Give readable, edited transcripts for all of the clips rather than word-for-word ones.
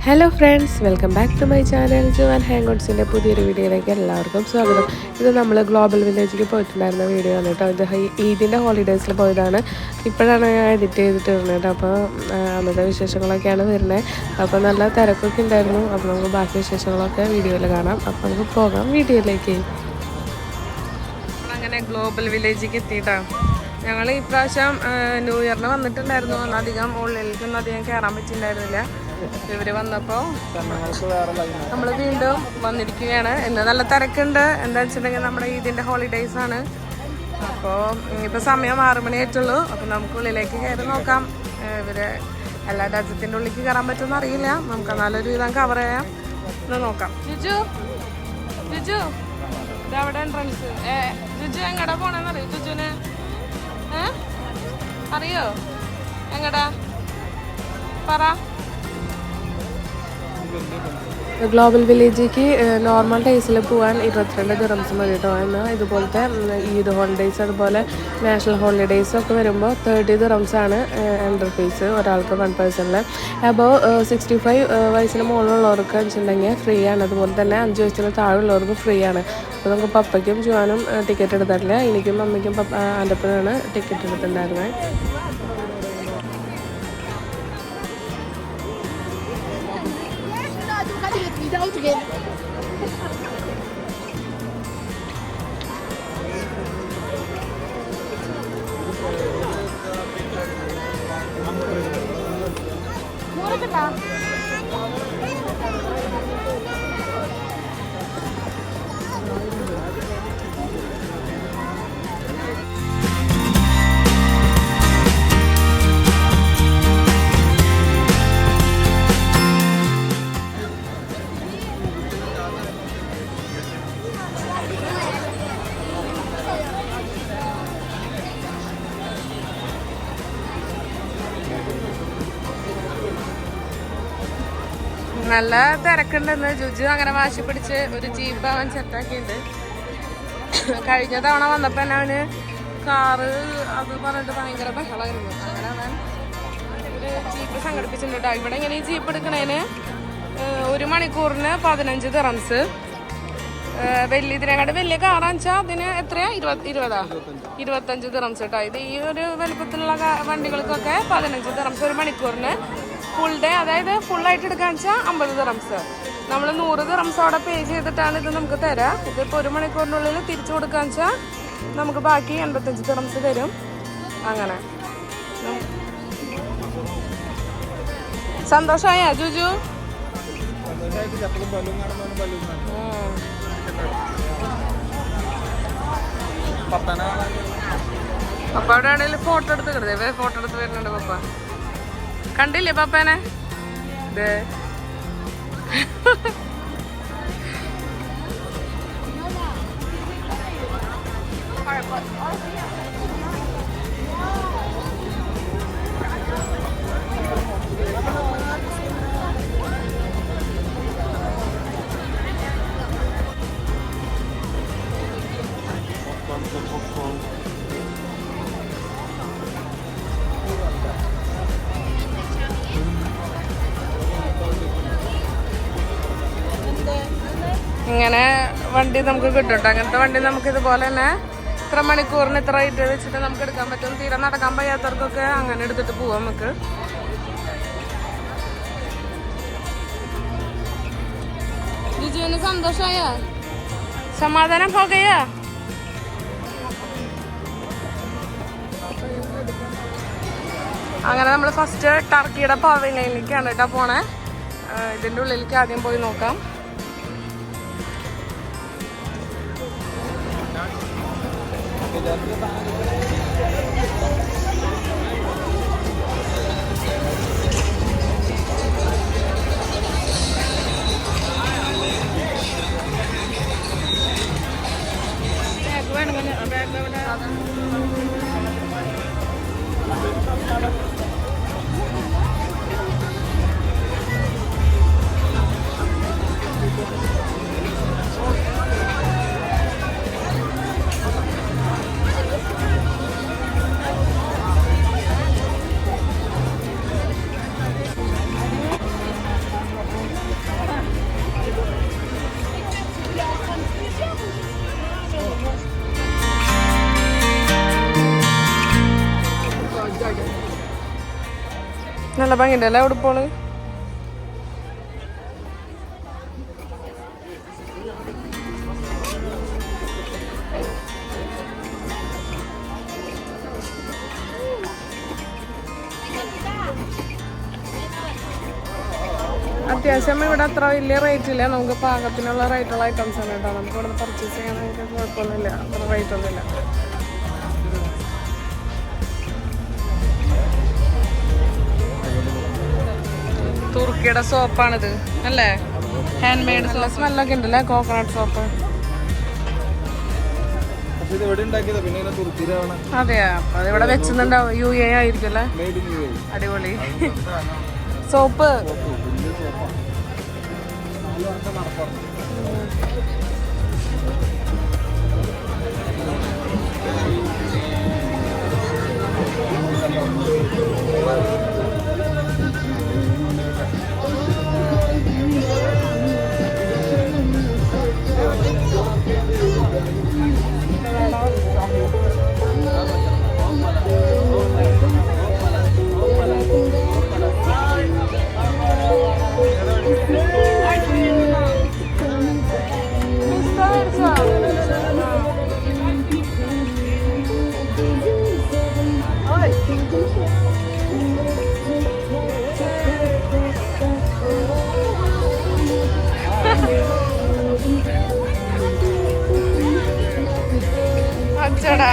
Hello friends, welcome back to my channel. Juan ഹാങ്ഔട്ട്സിൻ്റെ പുതിയൊരു വീഡിയോയിലേക്ക് എല്ലാവർക്കും സ്വാഗതം. ഇത് നമ്മൾ ഗ്ലോബൽ വില്ലേജിലേക്ക് പോയിട്ടുണ്ടായിരുന്ന വീഡിയോ ആണ് കേട്ടോ. ഇത് ഈദിൻ്റെ ഹോളിഡേയ്സിൽ പോയതാണ്. ഇപ്പോഴാണ് ഞാൻ എഡിറ്റ് ചെയ്തിട്ട് വരുന്നത്. അപ്പോൾ അന്നത്തെ വിശേഷങ്ങളൊക്കെയാണ് വരുന്നത്. അപ്പോൾ നല്ല തിരക്കൊക്കെ ഉണ്ടായിരുന്നു. അപ്പോൾ നമുക്ക് ബാക്കി വിശേഷങ്ങളൊക്കെ വീഡിയോയിൽ കാണാം. അപ്പോൾ നമുക്ക് പോകാം വീഡിയോയിലേക്ക്. അങ്ങനെ ഗ്ലോബൽ വില്ലേജിലേക്ക് എത്തിയിട്ടാണ്. ഞങ്ങൾ ഈ പ്രാവശ്യം ന്യൂ ഇയറിന് വന്നിട്ടുണ്ടായിരുന്നു. അധികം ഉള്ളിലേക്കൊന്നും അധികം കയറാൻ പറ്റിയിട്ടുണ്ടായിരുന്നില്ല. ഇവര് വന്നപ്പോൾ നമ്മൾ വീണ്ടും വന്നിരിക്കുകയാണ്. ഇന്ന് നല്ല തിരക്കുണ്ട്. എന്താ വെച്ചിട്ടുണ്ടെങ്കിൽ നമ്മുടെ ഈദിൻ്റെ ഹോളിഡേയ്സ് ആണ്. അപ്പോൾ ഇപ്പോൾ സമയം 6 മണിയായിട്ടുള്ളൂ. അപ്പോൾ നമുക്ക് ഉള്ളിലേക്ക് കയറി നോക്കാം. ഇവര് എല്ലാ രാജ്യത്തിൻ്റെ ഉള്ളിലേക്ക് കയറാൻ പറ്റുമെന്ന് അറിയില്ല. നമുക്ക് നല്ലൊരു വിധം കവർ ചെയ്യാം എന്ന് നോക്കാം. ജിജു ജിജു ഇതവിടെ എൻട്രൻസ്. ജിജു എങ്ങടാ പോണെന്നറിയോ? ജിജുന് അറിയോ എങ്ങടാ പറ. ഗ്ലോബൽ വില്ലേജിലേക്ക് നോർമൽ ഡേയ്സിൽ പോകാൻ 22 ദിറംസ് മതി കേട്ടോ. എന്നാൽ ഇതുപോലത്തെ ഈദ് ഹോളിഡേയ്സ് അതുപോലെ നാഷണൽ ഹോളിഡേയ്സും ഒക്കെ വരുമ്പോൾ 30 ദിറംസ് ആണ് എൻട്രി ഫീസ് ഒരാൾക്ക് 1 പേഴ്സണിൽ. അബോവ് 65 വയസ്സിന് മുകളിലുള്ളവർക്ക് വെച്ചിട്ടുണ്ടെങ്കിൽ ഫ്രീ ആണ്. അതുപോലെ തന്നെ 5 വയസ്സിന് താഴെയുള്ളവർക്ക് ഫ്രീ ആണ്. അപ്പോൾ നമുക്ക് പപ്പയ്ക്കും ജുവാനും ടിക്കറ്റ് എടുത്തിട്ടില്ല. എനിക്കും മമ്മിക്കും എൻ്റെ ഒപ്പമാണ് ടിക്കറ്റ് എടുത്തിട്ടുണ്ടായിരുന്നത്. Out again. നല്ല തിരക്കുണ്ടെന്ന് ജുജു അങ്ങനെ വാശി പിടിച്ച് ഒരു ജീപ്പ് അവൻ സെറ്റാക്കിയിട്ടുണ്ട്. കഴിഞ്ഞ തവണ വന്നപ്പോൾ തന്നെ അവന് കാറ് അത് പറഞ്ഞിട്ട് ഭയങ്കര ബഹളമായിരുന്നു. അങ്ങനെ അവൻ ഒരു ജീപ്പ് സംഘടിപ്പിച്ചിട്ടുണ്ട്. ഇവിടെ ഇങ്ങനെ ഈ ജീപ്പ് എടുക്കണേന് 1 മണിക്കൂറിന് 15 ദിറംസ്. ഇതിനെക്കാട്ട് വലിയ കാറാന്ന് വെച്ചാൽ അതിന് എത്രയാ? 25 ദിറംസ് കേട്ടോ. ഇത് ഈ ഒരു വലുപ്പത്തിലുള്ള വണ്ടികൾക്കൊക്കെ 15 ദിറംസ് 1 മണിക്കൂറിന്. ഫുൾ ഡേ, അതായത് ഫുള്ളായിട്ട് എടുക്കാന്ന് വെച്ചാൽ 50 ദിറംസ്. നമ്മൾ 100 ദിറംസ് അവിടെ പേ ചെയ്തിട്ടാണ് ഇത് നമുക്ക് തരാം. ഇതിപ്പോൾ 1 മണിക്കൂറിനുള്ളിൽ തിരിച്ചു കൊടുക്കാന്ന് വെച്ചാൽ നമുക്ക് ബാക്കി 85 ദിറംസ് തരും. അങ്ങനെ സന്തോഷമായ ജുജു? പപ്പ അവിടെ ആണെങ്കിലും ഫോട്ടോ എടുത്ത് കിടന്നേ. ഫോട്ടോ എടുത്ത് വരുന്നുണ്ട് പപ്പ. കണ്ടില്ലേ പപ്പേനെ? ഇങ്ങനെ വണ്ടി നമുക്ക് കിട്ടും കേട്ടോ. അങ്ങനത്തെ വണ്ടി നമുക്ക് ഇതുപോലെ തന്നെ ഇത്ര മണിക്കൂറിന് ഇത്ര റേറ്റ് വെച്ചിട്ട് നമുക്ക് എടുക്കാൻ പറ്റും. തീരെ നടക്കാൻ വയ്യാത്തവർക്കൊക്കെ അങ്ങനെ എടുത്തിട്ട് പോവാം നമുക്ക്. ജിജുവിന് സന്തോഷമായ? സമാധാനം പോകയാ? അങ്ങനെ നമ്മൾ ഫസ്റ്റ് ടർക്കിയുടെ പവലിയനിലേക്കാണ് കേട്ടോ പോണേ. ഇതിൻ്റെ ഉള്ളിലേക്ക് ആദ്യം പോയി നോക്കാം. നല്ല ഭംഗിയുണ്ട് അല്ലേ ഉടുപ്പോള്? അത്യാവശ്യം ഇവിടെ അത്ര വലിയ റേറ്റ് ഇല്ല, നമുക്ക് പാകത്തിനുള്ള റേറ്റുള്ള ഐറ്റംസ് ആണ് കേട്ടോ. നമുക്ക് ഇവിടെ പർച്ചേസ് ചെയ്യാൻ നമുക്ക് കുഴപ്പമൊന്നുമില്ല, അത്ര റേറ്റ് ഒന്നുമില്ല. തുർക്കിയുടെ സോപ്പാണിത് അല്ലേ? Hand made soap. സ്മെല്ലൊക്കെ ഉണ്ടല്ലേ, കോക്കനട്ട് സോപ്പ്. അതെയാ, അതിവിടെ വെച്ചിട്ടുണ്ടാവും. UAE ആയിരിക്കും അല്ലേ? അടിപൊളി സോപ്പ്. അച്ചടാ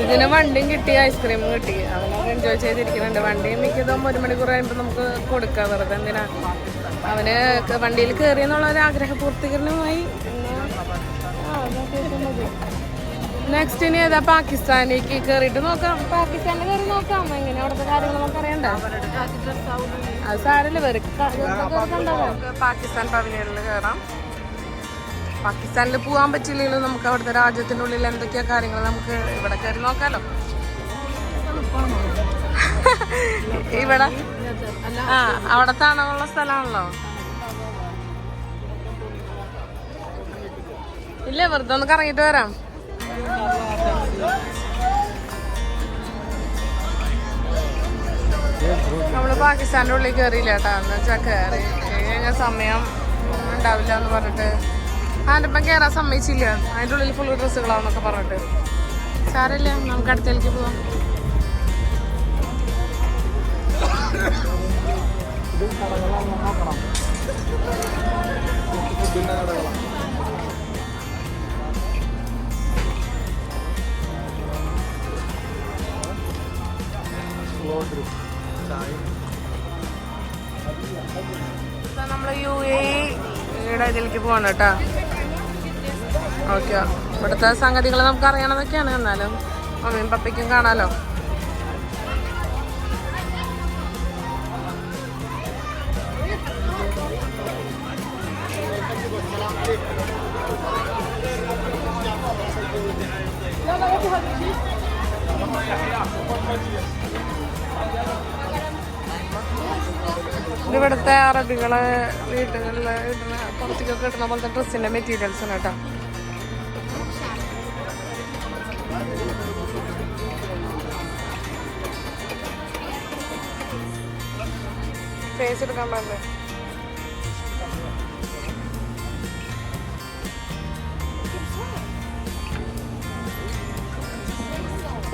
ഇതിന് വണ്ടിയും കിട്ടി, ഐസ്ക്രീമും കിട്ടി. അവനൊക്കെ എൻജോയ് ചെയ്തിരിക്കുന്നുണ്ട്. വണ്ടിയും മിക്കതും 1 മണിക്കൂർ കഴിയുമ്പോൾ നമുക്ക് കൊടുക്കാം. വെറുതെ എന്തിനാ, അവന് വണ്ടിയിൽ കയറി എന്നുള്ള ഒരു ആഗ്രഹ പൂർത്തീകരണമായി. നെക്സ്റ്റ് ഇനി ഏതാ? പാകിസ്ഥാനിലേക്ക് കയറിയിട്ട് നോക്കാം. പാകിസ്ഥാനിൽ കയറി നോക്കാം എങ്ങനെ അവിടുത്തെ കാര്യങ്ങൾ നമുക്ക് അറിയണ്ടേ. അത് സാരല്ല, പാകിസ്ഥാൻ പവനിയറിൽ കയറാം. പാകിസ്ഥാനിൽ പോകാൻ പറ്റില്ലെങ്കിലും നമുക്ക് അവിടുത്തെ രാജ്യത്തിൻ്റെ ഉള്ളിൽ എന്തൊക്കെയാ കാര്യങ്ങൾ നമുക്ക് ഇവിടെ കയറി നോക്കാലോ. ഇവിടെ അവിടെ തണുള്ള സ്ഥലമാണല്ലോ. ഇല്ല, വെറുതെ ഒന്ന് കറങ്ങിട്ട് വരാം. നമ്മള് പാകിസ്ഥാന്റെ ഉള്ളിൽ കയറിയില്ല കേട്ടോ. എന്ന് വെച്ചാൽ കയറി കഴിഞ്ഞാൽ സമയം ഉണ്ടാവില്ല എന്ന് പറഞ്ഞിട്ട് അതിൻ്റെ ഇപ്പം കയറാൻ സമ്മതിച്ചില്ല. അതിൻ്റെ ഉള്ളിൽ ഫുൾ ഡ്രസ്സുകളാന്നൊക്കെ പറഞ്ഞിട്ട്. സാരമില്ല, നമുക്ക് അടുത്തേക്ക് പോവാം. നമ്മള് UAE ഇതിലേക്ക് പോകണം കേട്ടോ. ഓക്കെ, ഇവിടുത്തെ സംഗതികൾ നമുക്ക് അറിയണതൊക്കെയാണ്. എന്നാലും മമ്മിയും പപ്പയ്ക്കും കാണാലോ. ഇവിടുത്തെ അറബികളെ വീടുകളിൽ ഇടുന്ന പുറത്തേക്കൊക്കെ ഇടുന്ന പോലത്തെ ഡ്രസ്സിന്റെ മെറ്റീരിയൽസ് ആണ് കേട്ടോ. ഫേസ് എടുക്കാൻ പാടില്ലേ?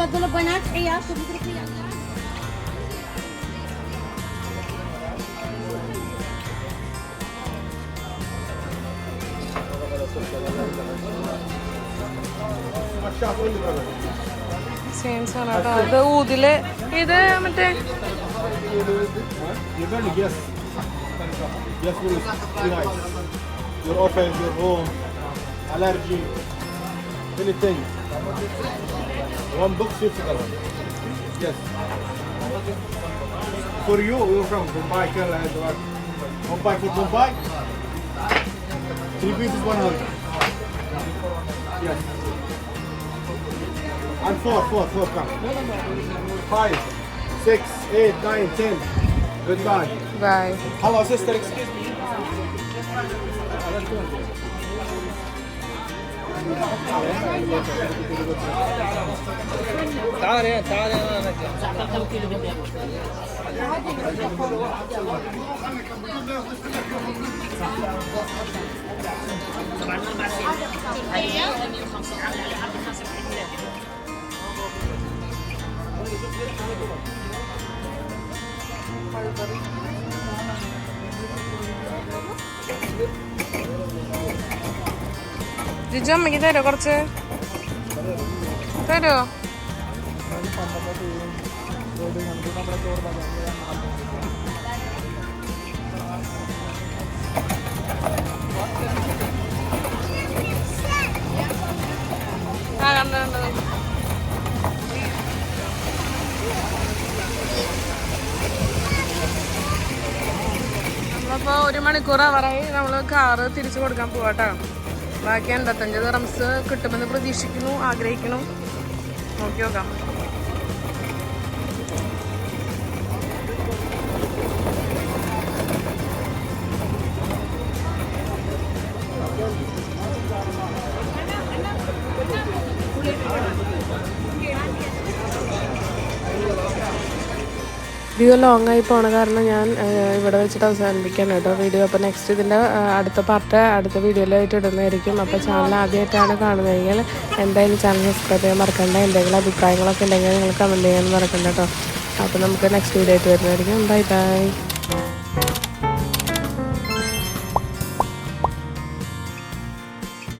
تفضلوا بنات عياشكم اتركي സെയിംസ് ആണ് കേട്ടോ. ഇത് ഊതില് ഇത് മറ്റേ One book, 50 dirham. Yes. For you, you're from Mumbai, Kerala. Mumbai for Mumbai. 3 pieces, 100. Yes. And four, come. 5, 6, 8, 9, 10. Goodbye. Bye. Hello, sister, excuse me. ജിജു അമ്മയ്ക്ക് തരോ കുറച്ച്? തരോ? ആ കണ്ടോ കണ്ടോ. നമ്മളിപ്പോൾ 1 മണിക്കൂർ അവറായി. നമ്മൾ കാറ് തിരിച്ചു കൊടുക്കാൻ പോവാട്ടോ. ബാക്കി 85 ദിർഹംസ് കിട്ടുമെന്ന് പ്രതീക്ഷിക്കുന്നു, ആഗ്രഹിക്കുന്നു. നോക്കി നോക്കാം. വീഡിയോ ലോങ് ആയി പോണ കാരണം ഞാൻ ഇവിടെ വെച്ചിട്ട് അവസാനിപ്പിക്കാൻ കേട്ടോ വീഡിയോ. അപ്പോൾ നെക്സ്റ്റ് ഇതിൻ്റെ അടുത്ത പാർട്ട് അടുത്ത വീഡിയോയിലായിട്ട് ഇടുന്നതായിരിക്കും. അപ്പോൾ ചാനൽ ആദ്യമായിട്ടാണ് കാണുന്നതെങ്കിൽ എന്തായാലും ചാനൽ സബ്സ്ക്രൈബ് ചെയ്യാൻ മറക്കണ്ട. എന്തെങ്കിലും അഭിപ്രായങ്ങളൊക്കെ ഉണ്ടെങ്കിൽ നിങ്ങൾ കമൻറ്റ് ചെയ്യാൻ മറക്കണ്ട കേട്ടോ. അപ്പോൾ നമുക്ക് നെക്സ്റ്റ് വീഡിയോ ആയിട്ട് വരുന്നതായിരിക്കും. Bye bye.